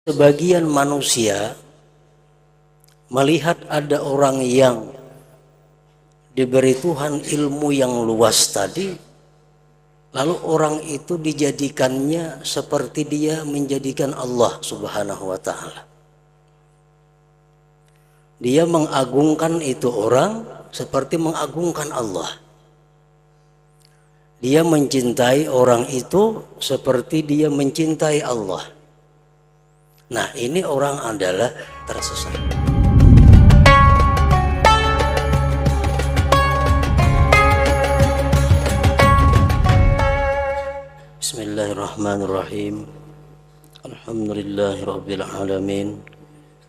Sebagian manusia melihat ada orang yang diberi Tuhan ilmu yang luas tadi, lalu orang itu dijadikannya seperti dia menjadikan Allah Subhanahu wa ta'ala. Dia mengagungkan itu orang seperti mengagungkan Allah. Dia mencintai orang itu seperti dia mencintai Allah. Nah, ini orang adalah tersesat. Bismillahirrahmanirrahim. Alhamdulillahirabbil alamin.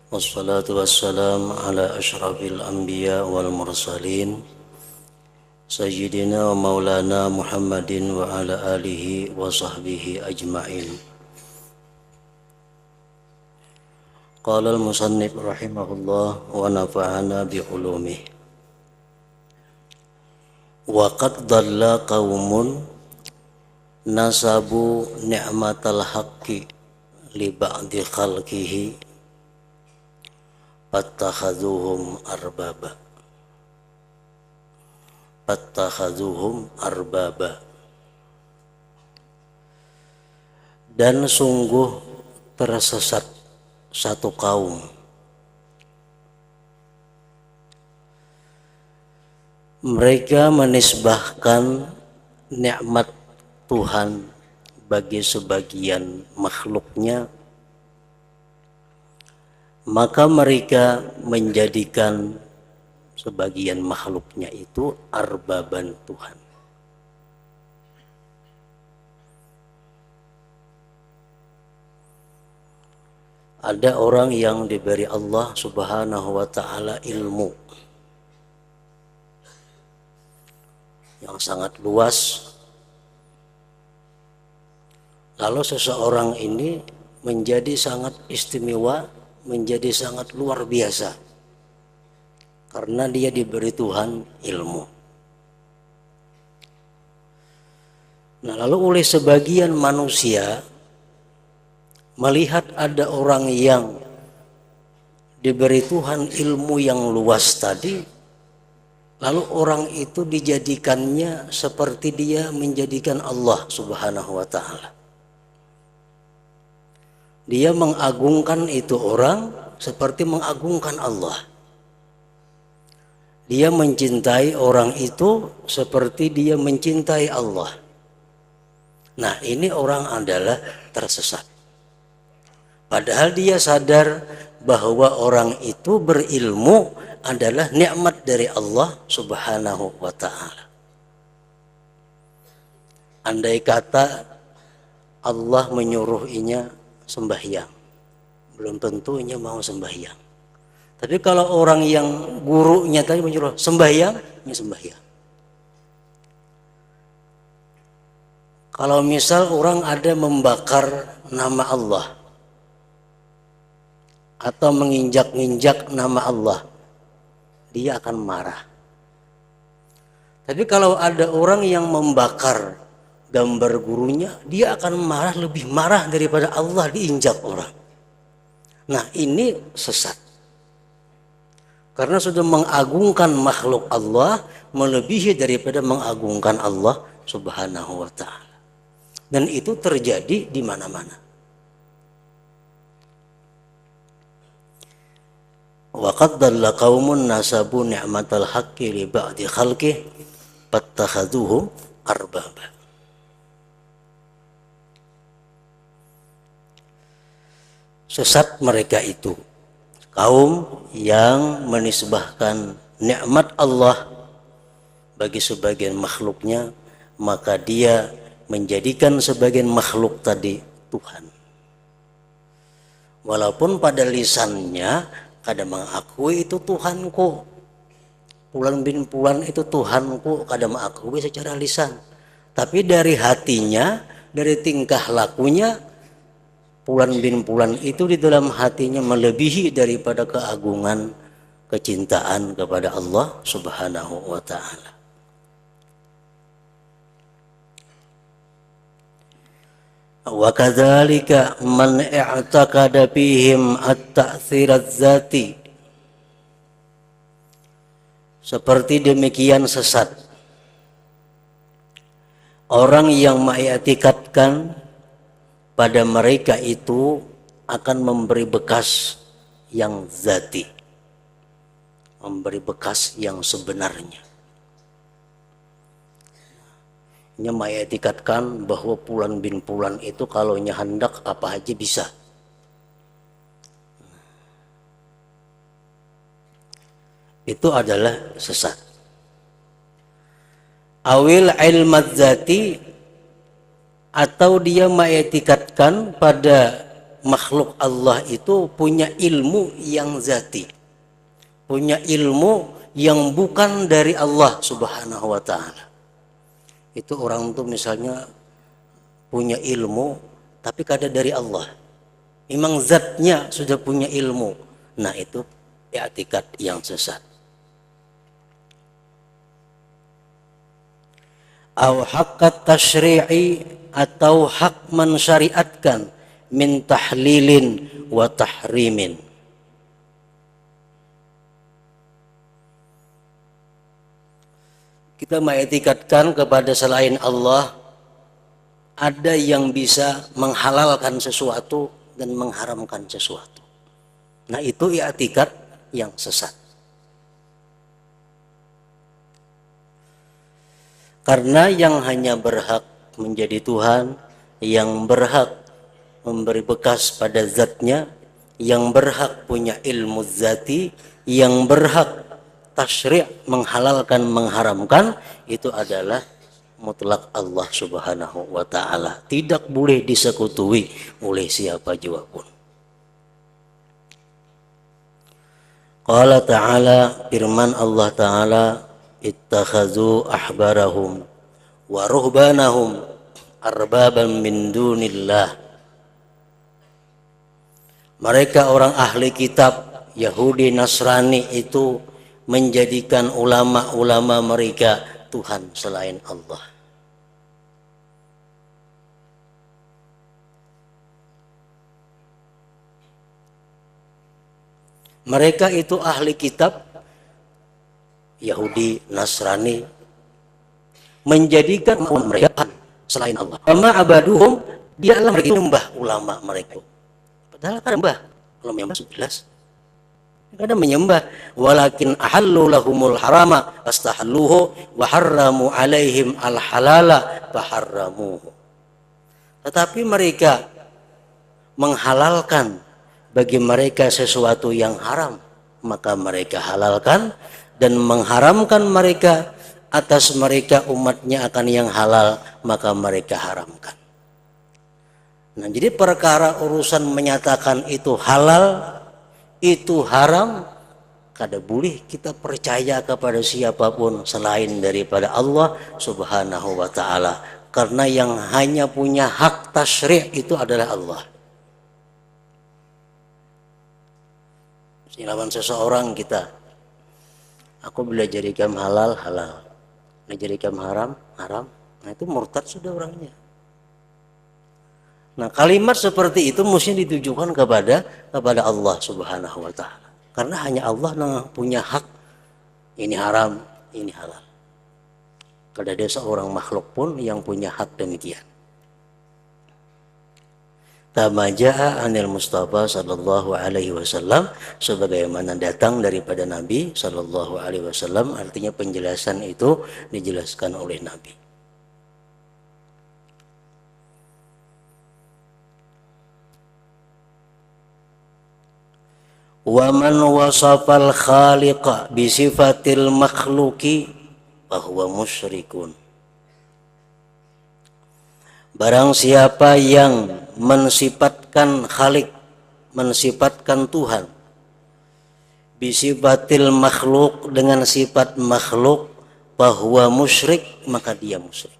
Wassalatu wassalamu ala asyrafil anbiya wal mursalin. Sayyidina wa maulana Muhammadin wa ala alihi wa sahbihi ajma'in. Qala al-musannif rahimahullah wa nafa'ana bi ulumih. Wa qad dhalla qaumun nasabu ni'matal haqqi li ba'di khalqihi fattakhaduhum arbaba. Dan sungguh tersesat satu kaum mereka menisbahkan nikmat Tuhan bagi sebagian makhluknya, maka mereka menjadikan sebagian makhluknya itu arbaban Tuhan. Ada orang yang diberi Allah Subhanahu wa ta'ala ilmu yang sangat luas, lalu seseorang ini menjadi sangat istimewa, menjadi sangat luar biasa karena dia diberi Tuhan ilmu. Nah, lalu oleh sebagian manusia melihat ada orang yang diberi Tuhan ilmu yang luas tadi, lalu orang itu dijadikannya seperti dia menjadikan Allah Subhanahu wa ta'ala. Dia mengagungkan itu orang seperti mengagungkan Allah. Dia mencintai orang itu seperti dia mencintai Allah. Nah, ini orang adalah tersesat. Padahal dia sadar bahwa orang itu berilmu adalah nikmat dari Allah Subhanahu wa ta'ala. Andai kata Allah menyuruhnya sembahyang, belum tentunya mau sembahyang. Tapi kalau orang yang gurunya tadi menyuruh sembahyang, ya sembahyang. Kalau misal orang ada membakar nama Allah atau menginjak-injak nama Allah, dia akan marah. Tapi kalau ada orang yang membakar gambar gurunya, dia akan marah, lebih marah daripada Allah diinjak orang. Nah, ini sesat. Karena sudah mengagungkan makhluk Allah melebihi daripada mengagungkan Allah Subhanahu wa ta'ala. Dan itu terjadi di mana-mana. Wa qad dhalla qaumun nasabu ni'matal haqqi li ba'di khalqihi fattakhaduhum arbaba. Sesat mereka itu kaum yang menisbahkan nikmat Allah bagi sebagian makhluknya, maka dia menjadikan sebagian makhluk tadi Tuhan. Walaupun pada lisannya kadang mengakui itu Tuhanku, Fulan bin Fulan itu Tuhanku, kadang mengakui secara lisan. Tapi dari hatinya, dari tingkah lakunya, Fulan bin Fulan itu di dalam hatinya melebihi daripada keagungan, kecintaan kepada Allah Subhanahu wa ta'ala. Wa kadzalika man i'taqada fihim at-ta'thir az-zati. Seperti demikian sesat orang yang mengiktikadkan pada mereka itu akan memberi bekas yang zati, memberi bekas yang sebenarnya. Nya mengiktikadkan bahwa Fulan bin Fulan itu kalau nya hendak apa aja bisa. Itu adalah sesat. Awil ilmat zati, atau dia mengiktikadkan pada makhluk Allah itu punya ilmu yang zati, punya ilmu yang bukan dari Allah Subhanahu wa ta'ala. Itu orang tuh misalnya punya ilmu tapi kada dari Allah, memang zatnya sudah punya ilmu. Nah itu i'tikad yang sesat. Au haqqat tasyri'i, atau hak mensyariatkan min tahlilin wa tahrimin. Kita mengiktikadkan kepada selain Allah ada yang bisa menghalalkan sesuatu dan mengharamkan sesuatu. Nah itu i'tikad yang sesat. Karena yang hanya berhak menjadi Tuhan, yang berhak memberi bekas pada zatnya, yang berhak punya ilmu zati, yang berhak tasyri' menghalalkan mengharamkan, itu adalah mutlak Allah Subhanahu wa ta'ala. Tidak boleh disekutuwi oleh siapa jua pun. Qala ta'ala, firman Allah ta'ala, ittakhadhu ahbarahum wa ruhbanahum arbaban min dunillah. Mereka orang ahli kitab Yahudi Nasrani itu menjadikan ulama-ulama mereka Tuhan selain Allah. Mereka itu ahli kitab Yahudi Nasrani menjadikan mereka selain Allah. Amma abaduhum, dialah mereka menyembah ulama mereka. Padahal kan menyembah, kalau menyembah jelas. Kadang menyembah, walakin ahallu lahumul harama fastahalluhu wa harramu alaihim al halala faharramuhu. Tetapi mereka menghalalkan bagi mereka sesuatu yang haram, maka mereka halalkan, dan mengharamkan mereka atas mereka umatnya akan yang halal, maka mereka haramkan. Nah, jadi perkara urusan menyatakan itu halal, itu haram, kada boleh kita percaya kepada siapapun selain daripada Allah Subhanahu wa ta'ala. Karena yang hanya punya hak tasyri' itu adalah Allah. Silawan seseorang kita, aku bila jadikan halal, halal. Bila jadikan haram, haram. Nah itu murtad sudah orangnya. Nah kalimat seperti itu mesti ditujukan kepada Allah Subhanahu wa ta'ala. Karena hanya Allah yang punya hak. Ini haram, ini halal. Kada ada seorang makhluk pun yang punya hak demikian. Kama jaa anil Mustafa sallallahu alaihi wasallam, sebagaimana datang daripada Nabi sallallahu alaihi wasallam, artinya penjelasan itu dijelaskan oleh Nabi. Wa man wasafal khaliqa bi sifatil makhluqi fahuwa musyrikun. Barang siapa yang mensifatkan Khalik, mensifatkan Tuhan, bisifatil makhluk, dengan sifat makhluk, bahwa musyrik, maka dia musyrik.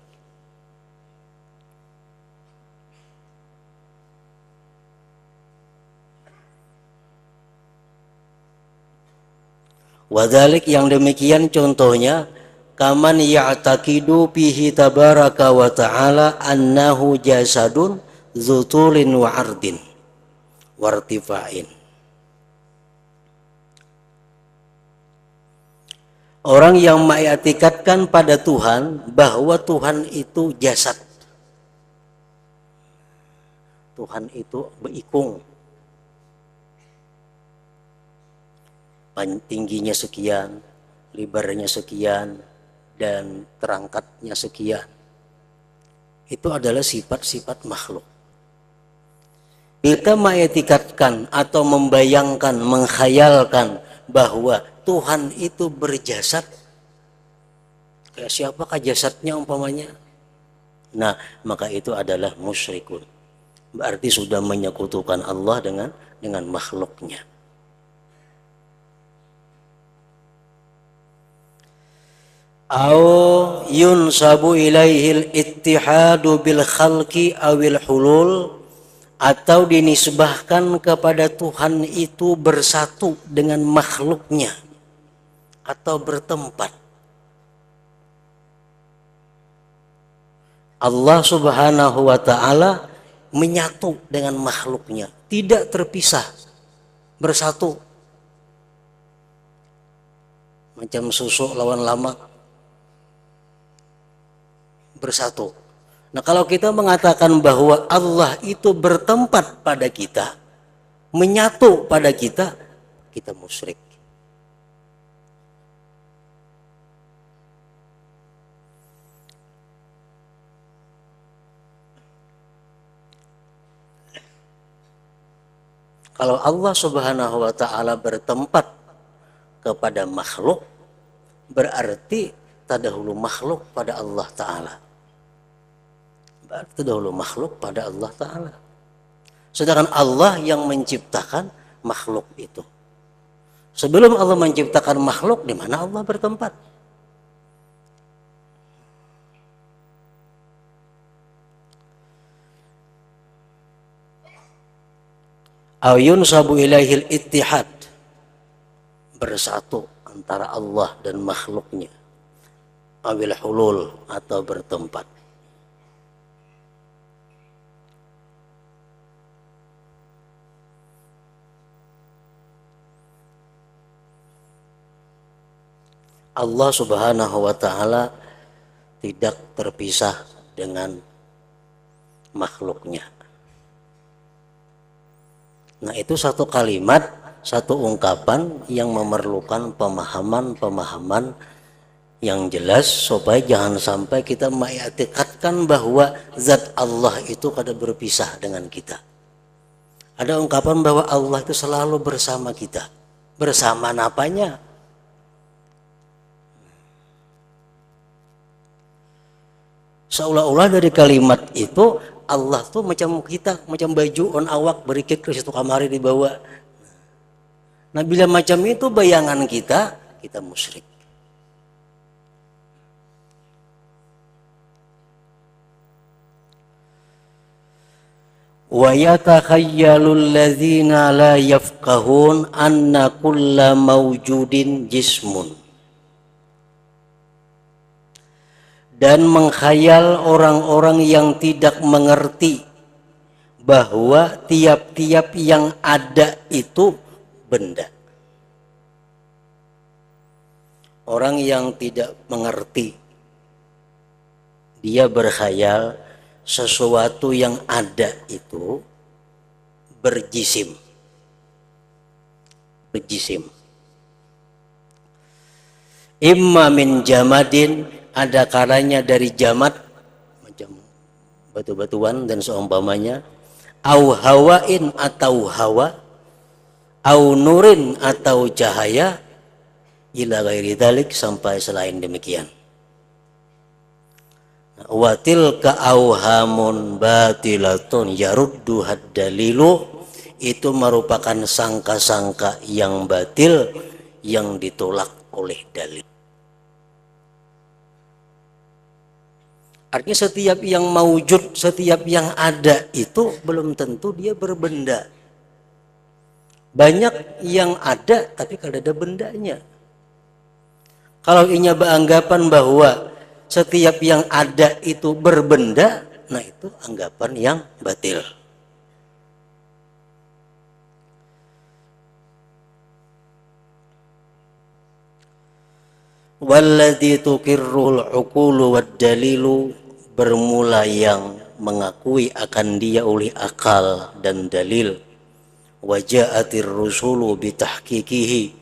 Wadhalik, yang demikian contohnya, kaman ya'taqidu fihi tabaraka wa ta'ala annahu jasadun zutulin wa ardin wartifa'in. Orang yang mengiktikadkan pada Tuhan bahwa Tuhan itu jasad, Tuhan itu beikung, tingginya sekian, lebarnya sekian, dan terangkatnya sekian. Itu adalah sifat-sifat makhluk. Kita mengiktikadkan atau membayangkan, menghayalkan bahwa Tuhan itu berjasad, kayak siapakah jasadnya umpamanya? Nah, maka itu adalah musyrikun. Berarti sudah menyekutukan Allah dengan makhluknya. Au yunsabu ilaihil ittihadu bil khalqi awil hulul, atau dinisbahkan kepada Tuhan itu bersatu dengan makhluknya atau bertempat. Allah Subhanahu wa ta'ala menyatu dengan makhluknya, tidak terpisah, bersatu. Macam susu lawan lamak, bersatu. Nah, kalau kita mengatakan bahwa Allah itu bertempat pada kita, menyatu pada kita, kita musyrik. Kalau Allah Subhanahu wa ta'ala bertempat kepada makhluk, berarti tadahulu makhluk pada Allah ta'ala. Berarti tadahulu makhluk pada Allah ta'ala. Sedangkan Allah yang menciptakan makhluk itu. Sebelum Allah menciptakan makhluk, di mana Allah bertempat? Ayun sabu ilaihil ittihad, bersatu antara Allah dan makhluknya, awil hulul, atau bertempat. Allah Subhanahu wa ta'ala tidak terpisah dengan makhluknya. Nah, itu satu kalimat, satu ungkapan yang memerlukan pemahaman yang jelas supaya jangan sampai kita mengiktikadkan bahwa zat Allah itu kada berpisah dengan kita. Ada ungkapan bahwa Allah itu selalu bersama kita. Bersama apanya? Seolah-olah dari kalimat itu Allah tuh macam kita, macam baju on awak berikit ke situ kamari dibawa. Nah, bila macam itu bayangan kita musyrik. Wa yatakhayyalu alladzina la yafqahun anna kulla mawjudin jismun. Dan menghayal orang-orang yang tidak mengerti bahwa tiap-tiap yang ada itu benda. Orang yang tidak mengerti, dia berkhayal sesuatu yang ada itu berjisim. Imma min jamadin, ada kalanya dari jamad macam batu-batuan dan seumpamanya, au hawain atau hawa, au nurin atau cahaya, ila ghairi dzalik, sampai selain demikian. Wa tilka auhamun batilatun yaruddu haddalilu, itu merupakan sangka-sangka yang batil yang ditolak oleh dalil. Artinya setiap yang maujud, setiap yang ada itu belum tentu dia berbenda. Banyak yang ada tapi kalau ada bendanya. Kalau inya beranggapan bahwa setiap yang ada itu berbenda, nah itu anggapan yang batil. Walladzi tuqirruhul uqulu wad dalilu, bermula yang mengakui akan dia oleh akal dan dalil. Waja'atir rusulu bitahqiqihi,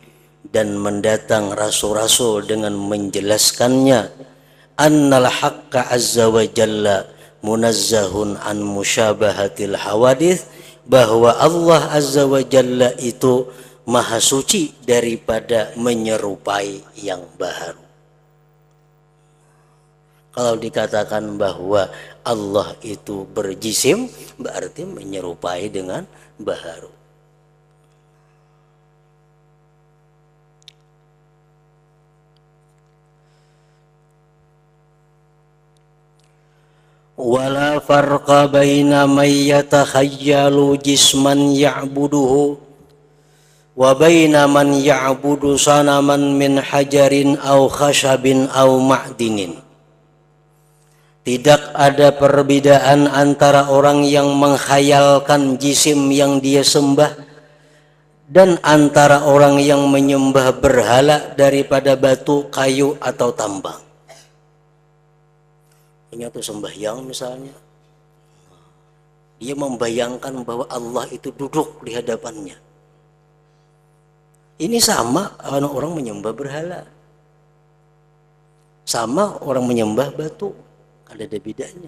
dan mendatang rasul-rasul dengan menjelaskannya. Annal haqqa azza wa jalla munazzahun an musyabahatil hawadith, bahwa Allah azza wa jalla itu maha suci daripada menyerupai yang baru. Kalau dikatakan bahwa Allah itu berjisim, berarti menyerupai dengan baharu. Wala farqa baina may yatakhayyalu jisman ya'buduhu wa baina man ya'budu sanaman min hajarin aw khashabin aw ma'dinin. Tidak ada perbedaan antara orang yang menghayalkan jisim yang dia sembah dan antara orang yang menyembah berhala daripada batu, kayu atau tambang. Ini tuh sembahyang misalnya, dia membayangkan bahwa Allah itu duduk di hadapannya. Ini sama orang menyembah berhala, sama orang menyembah batu, ada bedanya.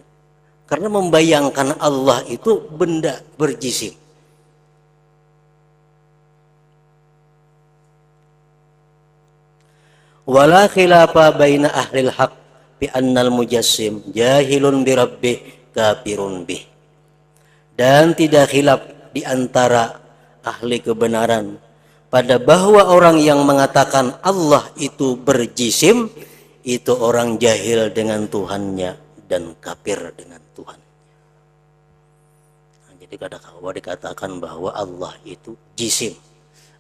Karena membayangkan Allah itu benda berjisim. Wala khilafa baina ahlil haq bi annal mujassim jahilun bi rabbih kafirun bih. Dan tidak khilaf di antara ahli kebenaran pada bahwa orang yang mengatakan Allah itu berjisim itu orang jahil dengan Tuhannya dan kafir dengan Tuhan. Nah, jadi kadang-kadang dikatakan bahwa Allah itu jisim,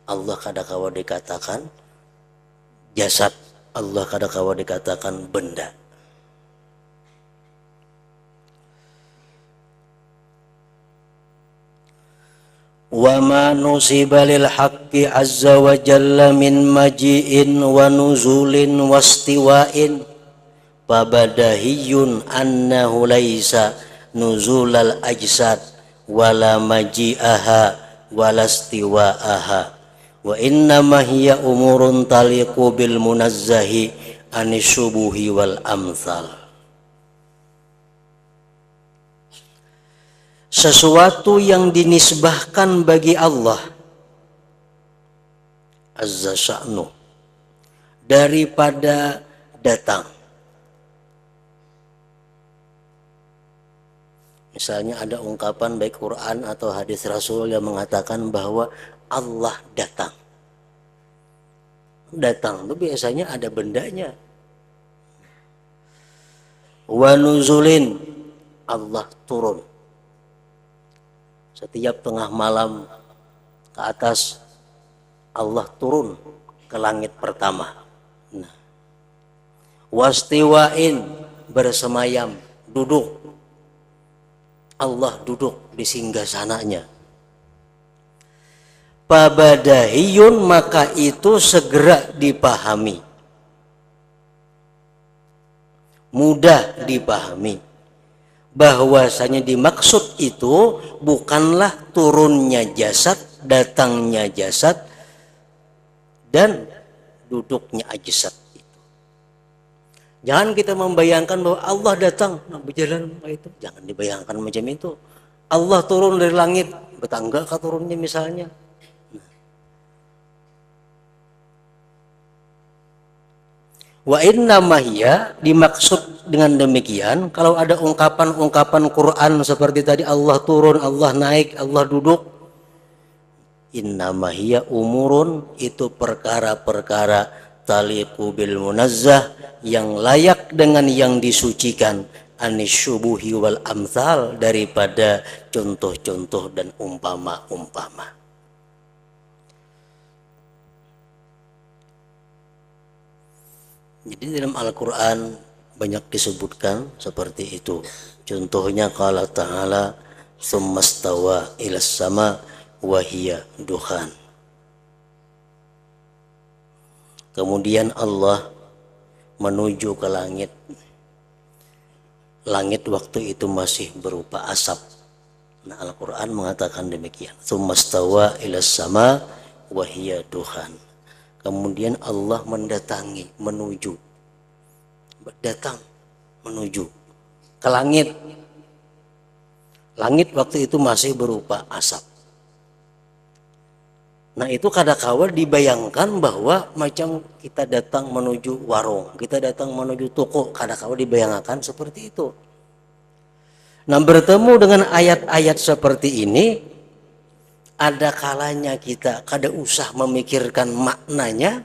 Allah kadang-kadang dikatakan jasad, Allah kadang-kadang dikatakan benda. Wa ma nusiba lil haqqi azza wa jalla min maji'in wa nuzulin wastiwa'in fabadahiyun annahu laisa nuzulal ajsad wala maji'aha wala istiwa'aha wa innama hiya umurun taliqu bil munazzahi anisyubuhi wal amthal. Sesuatu yang dinisbahkan bagi Allah azza sya'nu daripada datang. Misalnya ada ungkapan baik Quran atau hadis Rasul yang mengatakan bahwa Allah datang. Datang itu biasanya ada bendanya. Wa nuzulin, Allah turun. Setiap tengah malam ke atas Allah turun ke langit pertama. Nah, wastiwain, bersemayam, duduk. Allah duduk di singgasananya. Pabadahiyun, maka itu segera dipahami, mudah dipahami, bahwasanya dimaksud itu bukanlah turunnya jasad, datangnya jasad, dan duduknya ajsad itu. Jangan kita membayangkan bahwa Allah datang berjalan itu, jangan dibayangkan macam itu. Allah turun dari langit, betangga kah turunnya misalnya? Wa inna mahya, dimaksud dengan demikian kalau ada ungkapan-ungkapan Quran seperti tadi Allah turun, Allah naik, Allah duduk, inna mahya umurun, itu perkara-perkara taliqu bil munazzah, yang layak dengan yang disucikan, anisyubuhi wal amthal, daripada contoh-contoh dan umpama-umpama. Jadi dalam Al-Quran banyak disebutkan seperti itu. Contohnya qala ta'ala tsummastawa ilas sama wa hiya dukhan. Kemudian Allah menuju ke langit. Langit waktu itu masih berupa asap. Nah, Al-Quran mengatakan demikian. Tsummastawa ilas sama wa hiya dukhan. Kemudian Allah mendatangi, menuju. Datang, menuju ke langit. Langit waktu itu masih berupa asap. Nah, itu kadangkala dibayangkan bahwa macam kita datang menuju warung, kita datang menuju toko, kadangkala dibayangkan seperti itu. Nah, bertemu dengan ayat-ayat seperti ini, ada kalanya kita kada usah memikirkan maknanya,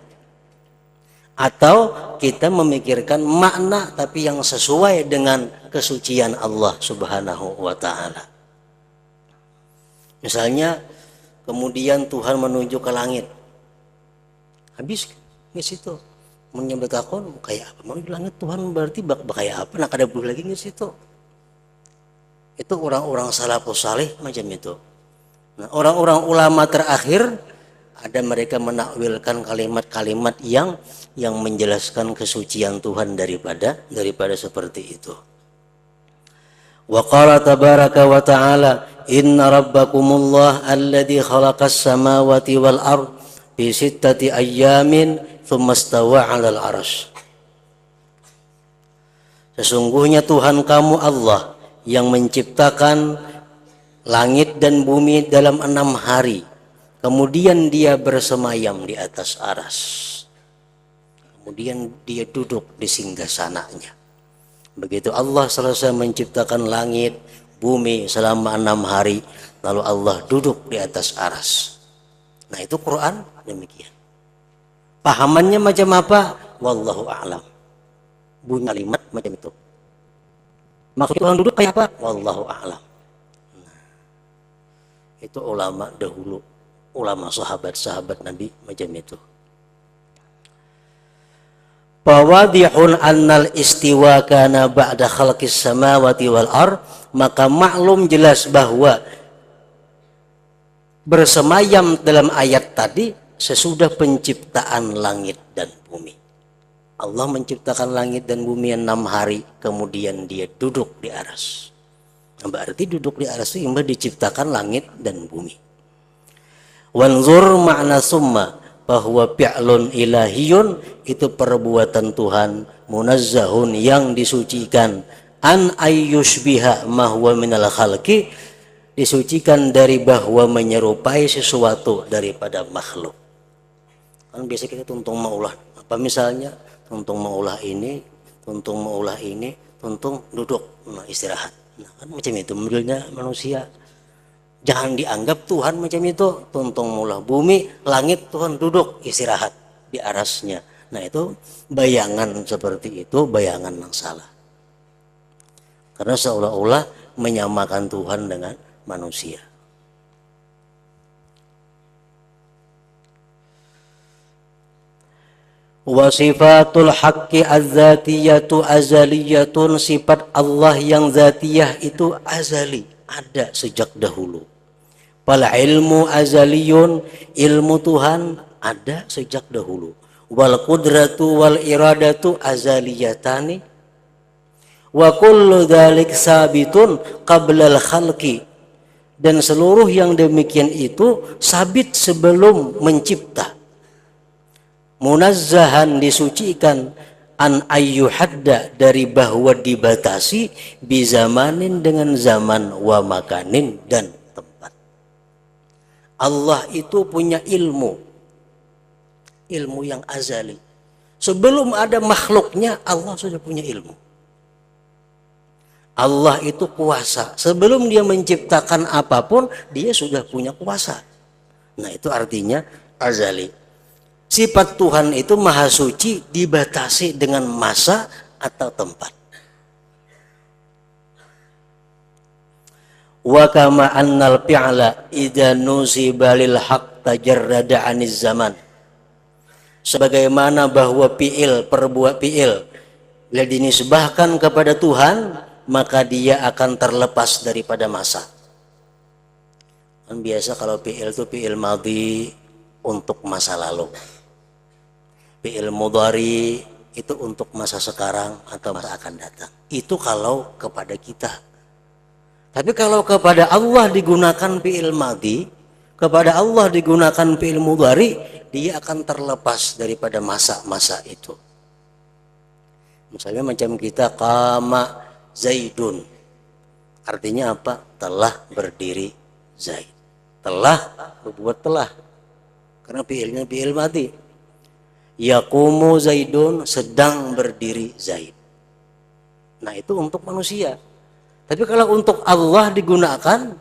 atau kita memikirkan makna tapi yang sesuai dengan kesucian Allah Subhanahu wa Ta'ala. Misalnya kemudian Tuhan menuju ke langit, habis di situ menyebutkan kayak apa menuju langit Tuhan, berarti kayak apa, nak ada lagi di situ. Itu orang-orang salafus saleh macam itu. Nah, orang-orang ulama terakhir ada mereka menakwilkan kalimat-kalimat yang menjelaskan kesucian Tuhan daripada seperti itu. Wa qala tabaraka wa ta'ala inna rabbakumullah alladzi khalaqas samawati wal ard fi sittati ayyamin tsumma stawa 'alal 'arsy. Sesungguhnya Tuhan kamu Allah yang menciptakan langit dan bumi dalam 6 hari. Kemudian dia bersemayam di atas aras. Kemudian dia duduk di singgasananya. Begitu Allah selesai menciptakan langit, bumi selama 6 hari, lalu Allah duduk di atas aras. Nah, itu Quran demikian. Pahamannya macam apa? Wallahu a'lam. Bunyi kalimat macam itu. Maksud Tuhan duduk kayak apa? Wallahu a'lam. Nah, itu ulama dahulu, ulama sahabat-sahabat Nabi macam itu. Fawadihun annal istiwa kana ba'da khalqis samawati wal ard, maka maklum jelas bahwa bersemayam dalam ayat tadi sesudah penciptaan langit dan bumi. Allah menciptakan langit dan bumi 6 hari, kemudian dia duduk di aras. Berarti duduk di aras itu diciptakan langit dan bumi. Wanzur makna summa, bahwa fi'lun ilahiyun itu perbuatan Tuhan, munazzahun yang disucikan, an ayyushbiha mahwa minal khalqi, disucikan dari bahwa menyerupai sesuatu daripada makhluk. Kan biasa kita tuntung maulah apa misalnya, tuntung maulah ini, tuntung maulah ini, tuntung duduk, nah, istirahat. Nah, kan macam itu modelnya manusia. Jangan dianggap Tuhan macam itu, tuntung maulah bumi, langit, Tuhan duduk istirahat di arasnya. Nah, itu bayangan seperti itu, bayangan yang salah. Karena seolah-olah menyamakan Tuhan dengan manusia. Wa sifatul haqqi az-zatiyatu azaliyatun, sifat Allah yang zatiyah itu azali, ada sejak dahulu. Fal ilmu azaliyun, ilmu Tuhan ada sejak dahulu. Wal qudratu wal iradatu azaliyatani. Wa kullu dzalik sabitun qabla al khalqi, dan seluruh yang demikian itu sabit sebelum mencipta. Munazzahan disucikan, an ayyuhadda dari bahwa dibatasi, bizamanin dengan zaman, wa makanin dan tempat. Allah itu punya ilmu yang azali. Sebelum ada makhluknya Allah sudah punya ilmu. Allah itu kuasa. Sebelum dia menciptakan apapun dia sudah punya kuasa. Nah, itu artinya azali. Sifat Tuhan itu maha suci, dibatasi dengan masa atau tempat. Wa kama annal fi'la idza nusiba lil haqq tajarrada 'aniz zaman. Sebagaimana bahwa fi'il, perbuat fi'il Bila dinisbahkan kepada Tuhan, maka dia akan terlepas daripada masa. Kan biasa kalau fi'il itu fi'il madhi untuk masa lalu. Fi'il mudhari itu untuk masa sekarang atau masa akan datang. Itu kalau kepada kita. Tapi kalau kepada Allah digunakan fi'il madhi, kepada Allah digunakan fi'il mudhari, dia akan terlepas daripada masa-masa itu. Misalnya macam kita qama Zaidun. Artinya apa? Telah berdiri Zaid. Telah berbuat telah. Karena fi'ilnya fi'il madhi. Yaqumu Zaidun, sedang berdiri Zaid. Nah, itu untuk manusia. Tapi kalau untuk Allah digunakan,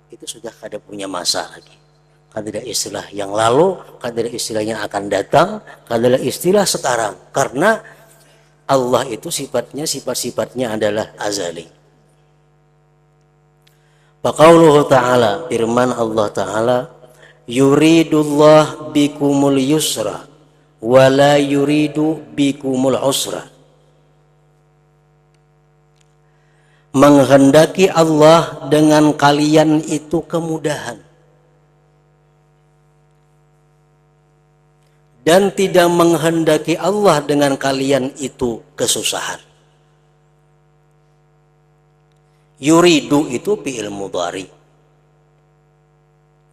itu sudah kada punya masa lagi. Kada ada istilah yang lalu, kada ada istilah yang akan datang, kada ada istilah sekarang. Karena Allah itu sifat-sifatnya adalah azali. Faqauluhu ta'ala, firman Allah Ta'ala, yuridullah bikumul yusra wa la yuridu bikumul usra. Menghendaki Allah dengan kalian itu kemudahan, dan tidak menghendaki Allah dengan kalian itu kesusahan. Yuridu itu fi'il mudhari.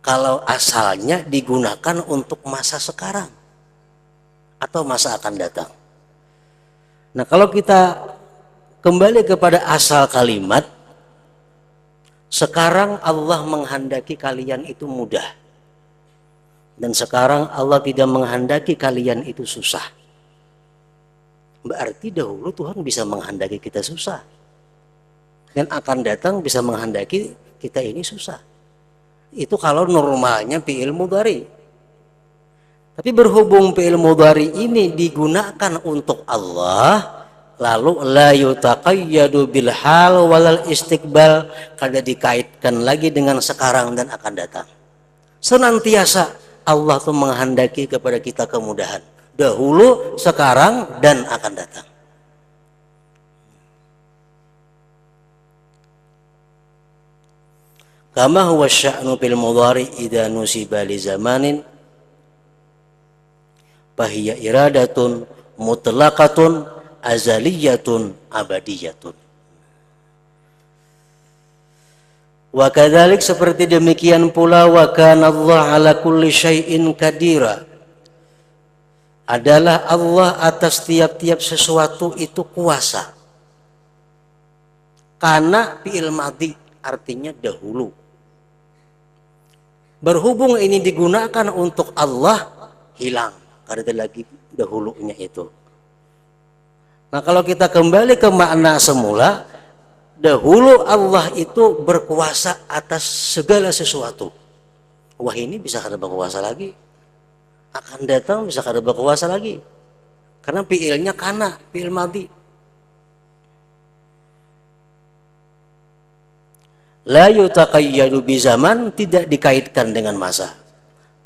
Kalau asalnya digunakan untuk masa sekarang atau masa akan datang. Nah, kalau kita kembali kepada asal kalimat, sekarang Allah menghendaki kalian itu mudah, dan sekarang Allah tidak menghendaki kalian itu susah. Berarti dahulu Tuhan bisa menghendaki kita susah, dan akan datang bisa menghendaki kita ini susah. Itu kalau normalnya fi'il mudhari. Tapi berhubung fi'il mudhari ini digunakan untuk Allah, lalu la yutaqayyadu bil hal walal istiqbal, kada dikaitkan lagi dengan sekarang dan akan datang. Senantiasa Allah tuh menghendaki kepada kita kemudahan, dahulu, sekarang, dan akan datang. Kama huwa sya'nu fil mudhari idza nusiba li zamanin fahiya iradatun mutlaqatun azaliyatun abadiyatun. Wa kadzalik, seperti demikian pula, wa kana Allah ala kulli syai'in qadira, adalah Allah atas tiap-tiap sesuatu itu kuasa. Karena fi'il madhi artinya dahulu. Berhubung ini digunakan untuk Allah, hilang karena lagi dahulunya itu. Nah, kalau kita kembali ke makna semula, dahulu Allah itu berkuasa atas segala sesuatu. Wah, ini bisa kada berkuasa lagi. Akan datang bisa kada berkuasa lagi. Karena fi'ilnya kana, fi'il madhi. La yutaqayyadu bi zaman, tidak dikaitkan dengan masa.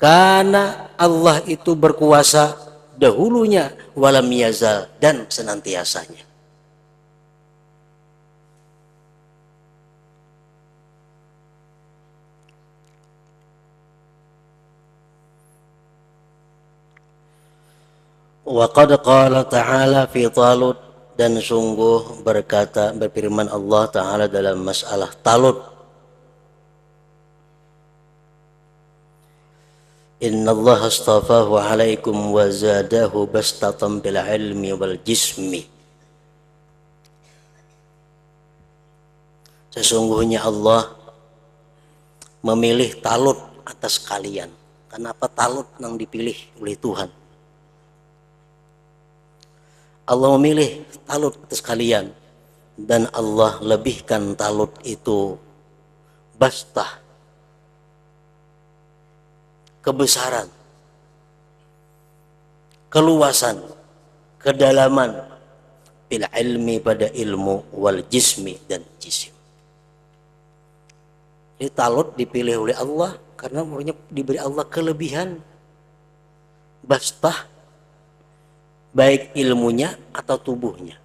Karena Allah itu berkuasa dahulunya, walam yazal, dan senantiasanya. Wa qad qala ta'ala fi Talut, dan sungguh berfirman Allah Ta'ala dalam masalah Talut, Inna Allah astafahu alaikum wa zadahu bastatan bil ilmi wal jismi. Sesungguhnya Allah memilih Talut atas kalian. Kenapa Talut yang dipilih oleh Tuhan? Allah memilih Talut atas kalian, dan Allah lebihkan Talut itu bastah, kebesaran, keluasan, kedalaman, bil ilmi, pada ilmu, wal jismi, dan jisim. Jadi Talut dipilih oleh Allah karena diberi Allah kelebihan bastah, baik ilmunya atau tubuhnya.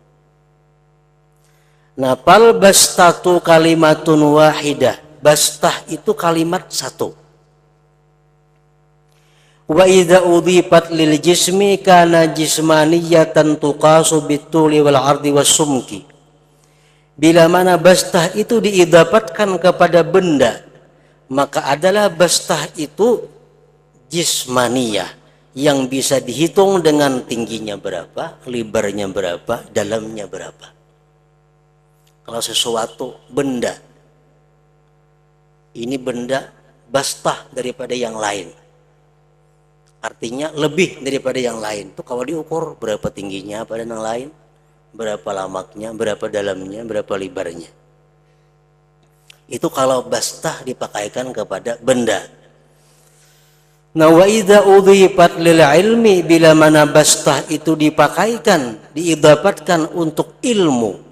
Nah, fal bastatu kalimatun wahidah. Bastah itu kalimat satu. Wa idza udhifat lil jismi kana jismaniyatan tuqasu bituli wal ardi was sumki. Bila mana bastah itu diidapatkan kepada benda, maka adalah bastah itu jismaniyah yang bisa dihitung dengan tingginya berapa, lebarnya berapa, dalamnya berapa. Kalau sesuatu benda, ini benda bastah daripada yang lain, artinya lebih daripada yang lain. Itu kalau diukur berapa tingginya pada yang lain, berapa lamaknya, berapa dalamnya, berapa lebarnya. Itu kalau bastah dipakaikan kepada benda. Nah, wa idza udhifat lil ilmi, bila mana bastah itu dipakaikan, diidapatkan untuk ilmu.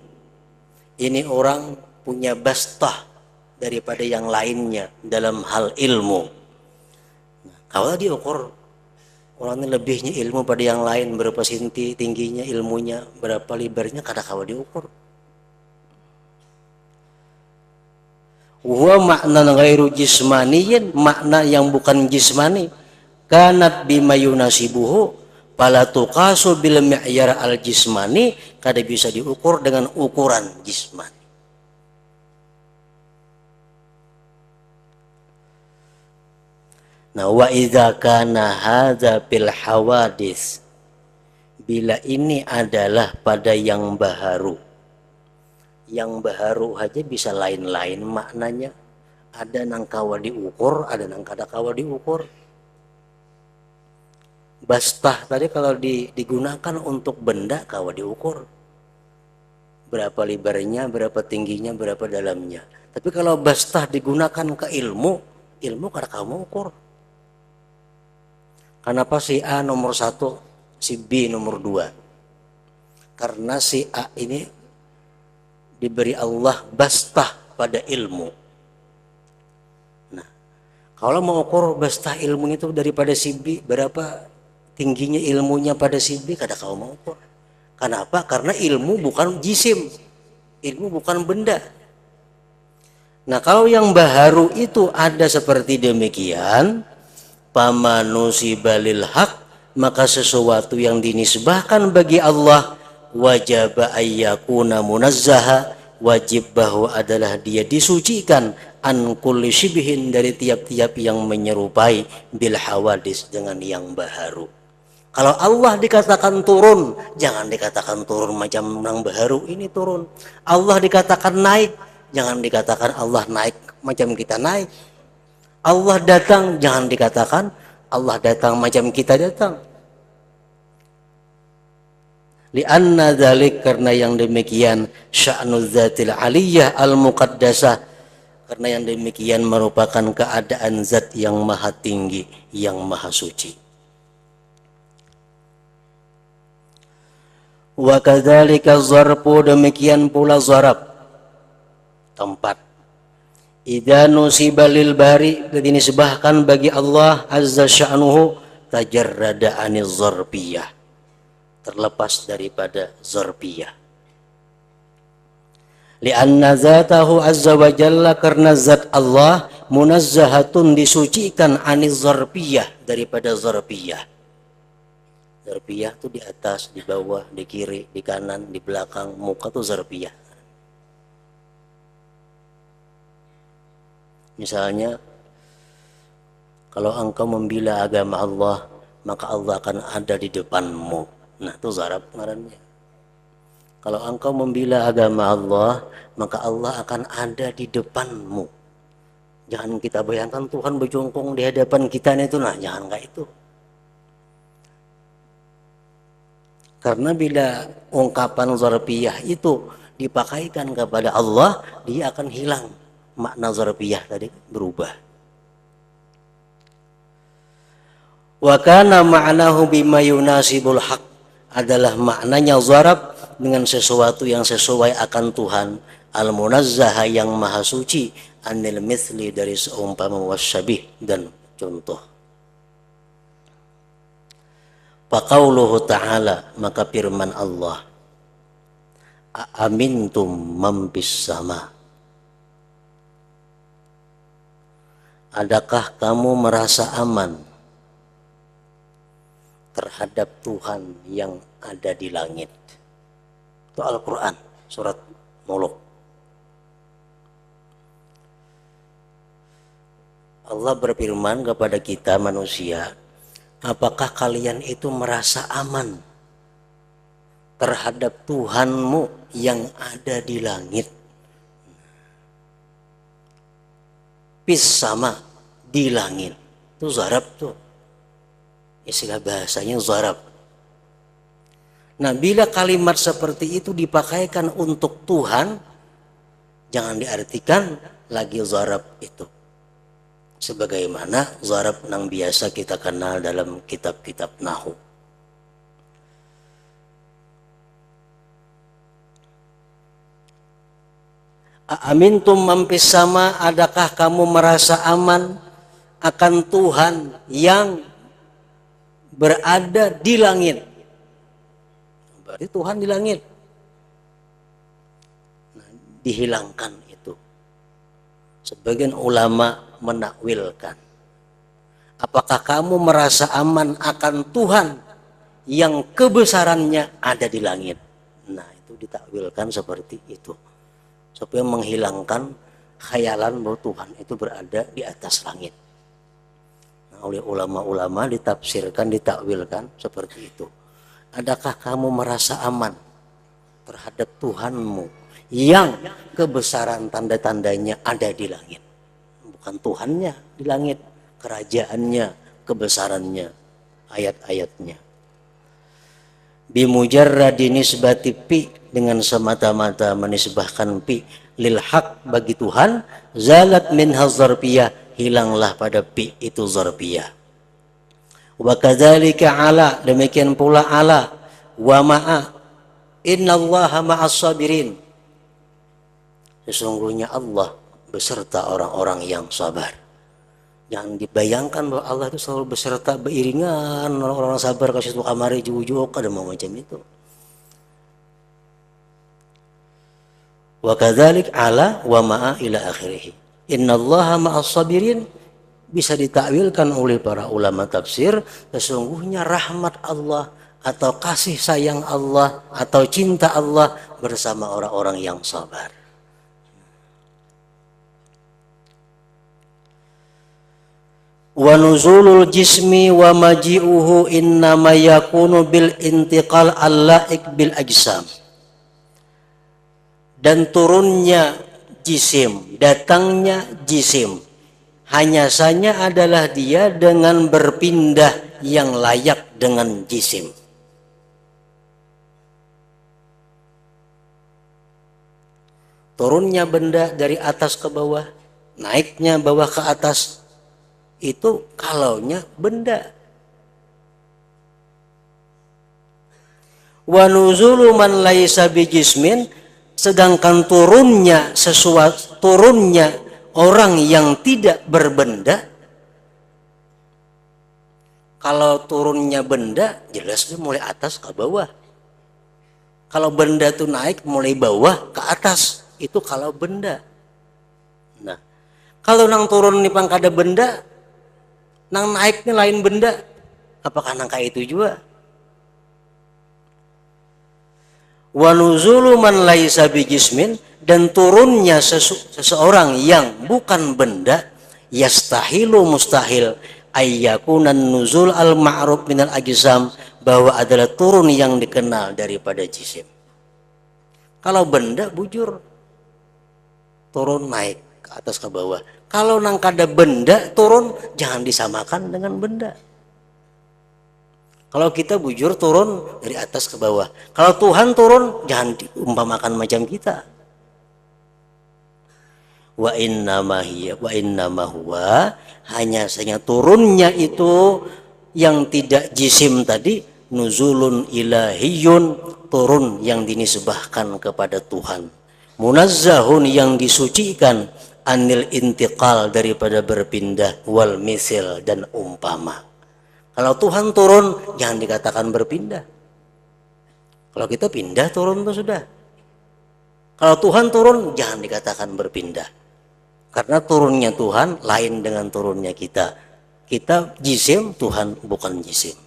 Ini orang punya bastah daripada yang lainnya dalam hal ilmu. Nah, kalau diukur orang ini lebihnya ilmu pada yang lain, berapa senti tingginya ilmunya, berapa lebarnya, kada kalau diukur. Wa makna ghairu jismaniyin, makna yang bukan jismani. Kanat bima yunasibuhu fala tuqasu bil mi'yar al jismani, kada bisa diukur dengan ukuran jismani. Nah, wa idza kana hadza bil hawadis, bila ini adalah pada yang baharu. Yang baharu aja bisa lain-lain maknanya. Ada nang kawa diukur, ada nang kada kawa diukur. Bastah tadi kalau digunakan untuk benda kawa diukur. Berapa lebarnya, berapa tingginya, berapa dalamnya. Tapi kalau bastah digunakan ke ilmu, ilmu kada kamu ukur. Kenapa si A nomor 1, si B nomor 2? Karena si A ini diberi Allah bastah pada ilmu. Nah, kalau mau ukur bastah ilmu itu daripada si B, berapa tingginya ilmunya pada si B, kada kau mau ukur. Kenapa? Karena ilmu bukan jisim, ilmu bukan benda. Nah, kalau yang baharu itu ada seperti demikian, pamanusiba lil haq, maka sesuatu yang dinisbahkan bagi Allah wajib ayyakuna munazzaha, wajib bahwa adalah dia disucikan an kulli shibhin, dari tiap-tiap yang menyerupai bil hawadis, dengan yang baharu. Kalau Allah dikatakan turun, jangan dikatakan turun macam nang baharu ini turun. Allah dikatakan naik, jangan dikatakan Allah naik macam kita naik. Allah datang, jangan dikatakan Allah datang macam kita datang. Lianna dzalik, karena yang demikian sya'nuz zatil aliyah al muqaddasah, karena yang demikian merupakan keadaan zat yang maha tinggi, yang maha suci. Wa kadzalika zarfu, demikian pula zarab, tempat. Idza nusiba lil bari, dinisbahkan bagi Allah azza sya'nuhu, tajarrada aniz zarfiyah, terlepas daripada zarfiyah. Lianna zatahu azza wa jalla, karena zat Allah munazzahatun, disucikan aniz zarfiyah, daripada zarfiyah. Zarfiyah itu di atas, di bawah, di kiri, di kanan, di belakang, muka itu zarfiyah. Misalnya, kalau engkau membela agama Allah, maka Allah akan ada di depanmu. Nah, itu zarab ngarannya. Kalau engkau membela agama Allah, maka Allah akan ada di depanmu. Jangan kita bayangkan Tuhan berjongkong di hadapan kita itu, nah jangan kayak itu. Karena bila ungkapan zarfiyah itu dipakaikan kepada Allah, dia akan hilang. Makna zarfiyah tadi berubah. Wa kana ma'nahu bima yunasibul haq, adalah maknanya zarab dengan sesuatu yang sesuai akan Tuhan, al munazzah yang maha suci, anil mithli, dari seumpama wasyabih dan contoh. Faqauluhu ta'ala, maka firman Allah, Aamintum man fis sama. Adakah kamu merasa aman terhadap Tuhan yang ada di langit? Itu Al-Quran, surat Mulk. Allah berfirman kepada kita manusia, apakah kalian itu merasa aman terhadap Tuhanmu yang ada di langit? Fis sama, di langit. Itu zarab tuh. Istilah bahasanya zarab. Nah, bila kalimat seperti itu dipakaikan untuk Tuhan, jangan diartikan lagi zarab itu sebagaimana zarab yang biasa kita kenal dalam kitab-kitab nahwu. Amintum man fis sama, adakah kamu merasa aman akan Tuhan yang berada di langit? Berarti Tuhan di langit. Nah, dihilangkan itu. Sebagian ulama menakwilkan, apakah kamu merasa aman akan Tuhan yang kebesarannya ada di langit? Nah, itu ditakwilkan seperti itu, supaya menghilangkan khayalan bahwa Tuhan itu berada di atas langit. Nah, oleh ulama-ulama ditafsirkan, ditakwilkan seperti itu. Adakah kamu merasa aman terhadap Tuhanmu yang kebesaran tanda-tandanya ada di langit? Bukan Tuhannya di langit, kerajaannya, kebesarannya, ayat-ayatnya. Bimujarradi nisbati pi, dengan semata-mata menisbahkan pi lil haq, bagi Tuhan, zalat min hazarpiyah, hilanglah pada pi itu zarpiyah. Wa kadzalika ala, demikian pula ala, wa ma'a, innallaha ma'as sabirin, sesungguhnya Allah beserta orang-orang yang sabar. Jangan dibayangkan bahwa Allah itu selalu beserta beriringan orang-orang sabar kasih tuh kamari jujuk ada mau macam itu. Wa kadzalik ala wa ma'a ila akhirih. Innallaha ma'as sabirin bisa ditakwilkan oleh para ulama tafsir, sesungguhnya rahmat Allah atau kasih sayang Allah atau cinta Allah bersama orang-orang yang sabar. Wa nuzulul jismi wa maji'uhu innama yakunu bil intiqal al-la'iq bil ajsam. Dan turunnya jisim, datangnya jisim, hanya saja adalah dia dengan berpindah yang layak dengan jisim. Turunnya benda dari atas ke bawah, naiknya bawah ke atas, itu kalaunya benda. Wa nuzulu man laisa bijismin, sedangkan turunnya orang yang tidak berbenda. Kalau turunnya benda, jelas dia mulai atas ke bawah. Kalau benda itu naik mulai bawah ke atas, itu kalau benda. Nah, kalau nang turun nih pangkada benda, nang naiknya lain benda, apakah nangka itu juga? Wa nuzulu man laisa bijismin, dan turunnya seseorang yang bukan benda, yastahilu, mustahil, ayyakunan nuzul al ma'ruf minal ajsam, bahwa adalah turun yang dikenal daripada jisim. Kalau benda bujur, turun naik ke atas ke bawah. Kalau nang kada benda turun, jangan disamakan dengan benda. Kalau kita bujur turun dari atas ke bawah. Kalau Tuhan turun, jangan diumpamakan macam kita. Wa innama huwa, hanya saja turunnya itu yang tidak jisim tadi, nuzulun ilahiyun, turun yang dinisbahkan kepada Tuhan. Munazzahun, yang disucikan, anil intiqal, daripada berpindah, wal misil, dan umpama. Kalau Tuhan turun, jangan dikatakan berpindah. Kalau kita pindah turun itu sudah. Kalau Tuhan turun, jangan dikatakan berpindah. Karena turunnya Tuhan lain dengan turunnya kita. Kita jisim, Tuhan bukan jisim.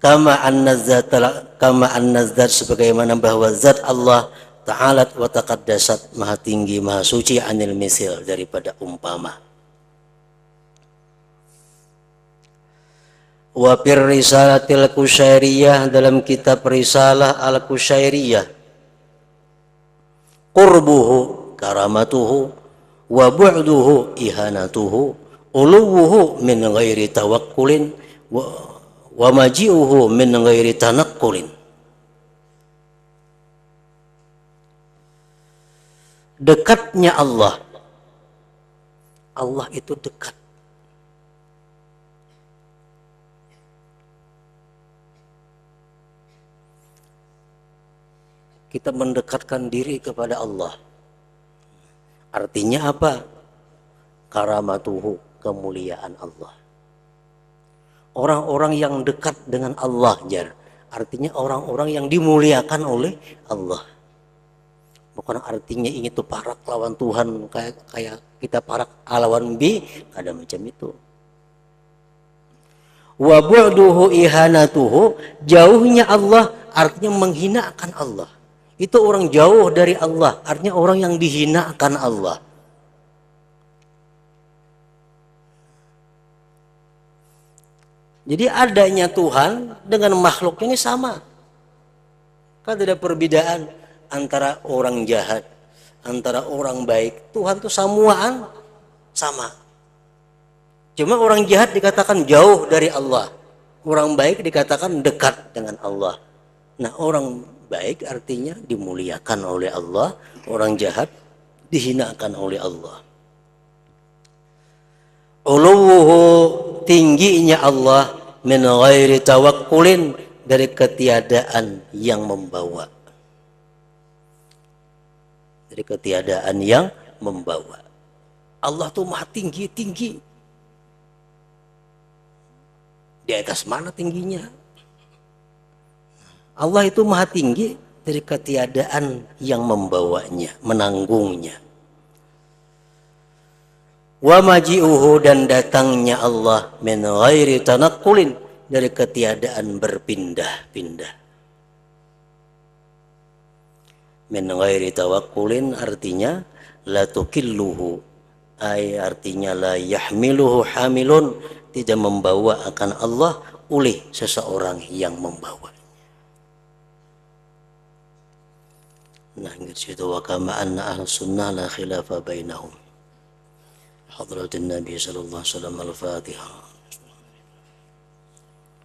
Kama an-nazat sebagaimana bahwa zat Allah ta'ala wa taqaddasat maha tinggi maha suci anil misil daripada umpama. Wa fir risalatil kusyairiyah dalam kitab risalah al-kusyairiyah qurbuhu karamatuhu wa bu'duhu ihanatuhu uluwuhu min ghairi tawakkulin wa maji'uhu min ghairi tanakkulin. Dekatnya Allah. Allah itu dekat. Kita mendekatkan diri kepada Allah. Artinya apa? Karamatuhu, kemuliaan Allah. Orang-orang yang dekat dengan Allah, jar. Artinya orang-orang yang dimuliakan oleh Allah. Bukan artinya ingin tuh parak lawan Tuhan kayak kita parak lawan B, ada macam itu. Wa bu'duhu ihanatuhu, jauhnya Allah artinya menghinakan Allah. Itu orang jauh dari Allah, artinya orang yang dihinakan Allah. Jadi adanya Tuhan dengan makhluk ini sama. Kan tidak perbedaan antara orang jahat, antara orang baik. Tuhan itu samuaan sama. Cuma orang jahat dikatakan jauh dari Allah. Orang baik dikatakan dekat dengan Allah. Nah, orang baik artinya dimuliakan oleh Allah, orang jahat dihinakan oleh Allah. Uluwuhu, tingginya Allah, min ghairi tawakkulin, dari ketiadaan yang membawa. Dari ketiadaan yang membawa. Allah tuh maha tinggi. Di atas mana tingginya? Allah itu maha tinggi dari ketiadaan yang membawanya, menanggungnya. Wa maji'uhu, dan datangnya Allah, min ghairi tanakkulin, dari ketiadaan berpindah-pindah. Min ghairi tawakkulin artinya la tukilluhu, artinya la yahmiluhu hamilun, tidak membawa akan Allah oleh seseorang yang membawa. Nah, gitu wa kama anna ahlus sunnah la khilafa bainahum. حضرة النبي صلى الله عليه وسلم. الفاتحة.